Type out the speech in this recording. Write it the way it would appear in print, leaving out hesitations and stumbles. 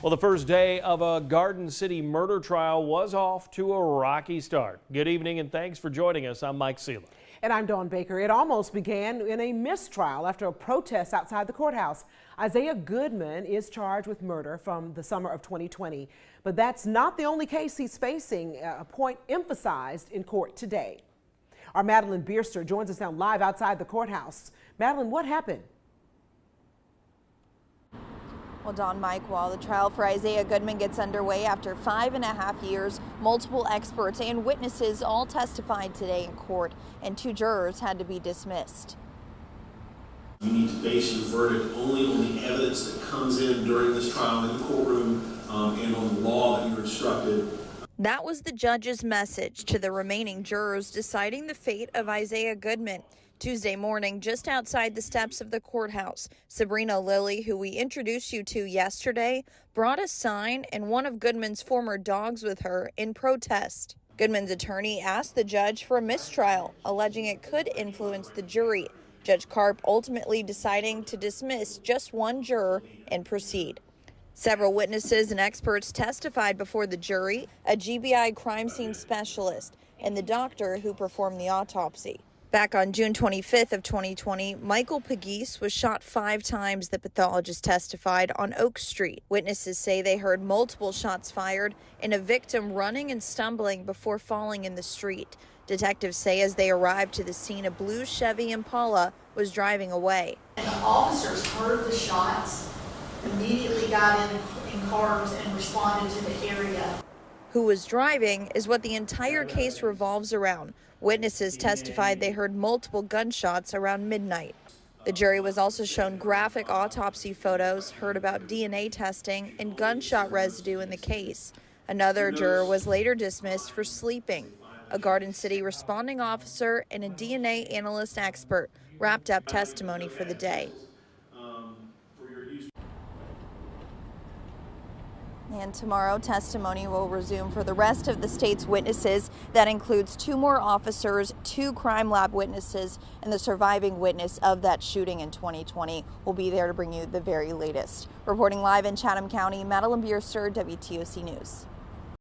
Well, the first day of a Garden City murder trial was off to a rocky start. Good evening and thanks for joining us. I'm Mike Seela. And I'm Dawn Baker. It almost began in a mistrial after a protest outside the courthouse. Isaiah Goodman is charged with murder from the summer of 2020. But that's not the only case he's facing, a point emphasized in court today. Our Madeline Bierster joins us now live outside the courthouse. Madeline, what happened? Well, Don, Mike, while the trial for Isaiah Goodman gets underway after 5.5 years, multiple experts and witnesses all testified today in court, and 2 jurors had to be dismissed. You need to base your verdict only on the evidence that comes in during this trial in the courtroom and on the law that you're instructed. That was the judge's message to the remaining jurors deciding the fate of Isaiah Goodman. Tuesday morning, just outside the steps of the courthouse, Sabrina Lilly, who we introduced you to yesterday, brought a sign and one of Goodman's former dogs with her in protest. Goodman's attorney asked the judge for a mistrial, alleging it could influence the jury. Judge Karp ultimately deciding to dismiss just 1 juror and proceed. Several witnesses and experts testified before the jury, a GBI crime scene specialist, and the doctor who performed the autopsy. Back on June 25th of 2020, Michael Pegues was shot 5 times, the pathologist testified, on Oak Street. Witnesses say they heard multiple shots fired and a victim running and stumbling before falling in the street. Detectives say as they arrived to the scene, a blue Chevy Impala was driving away. And the officers heard the shots, immediately got in cars and responded to the area. Who was driving is what the entire case revolves around. Witnesses testified they heard multiple gunshots around midnight. The jury was also shown graphic autopsy photos, heard about DNA testing and gunshot residue in the case. Another juror was later dismissed for sleeping. A Garden City responding officer and a DNA analyst expert wrapped up testimony for the day. And tomorrow, testimony will resume for the rest of the state's witnesses. That includes 2 more officers, 2 crime lab witnesses, and the surviving witness of that shooting in 2020 will be there to bring you the very latest. Reporting live in Chatham County, Madeline Bierster, WTOC News.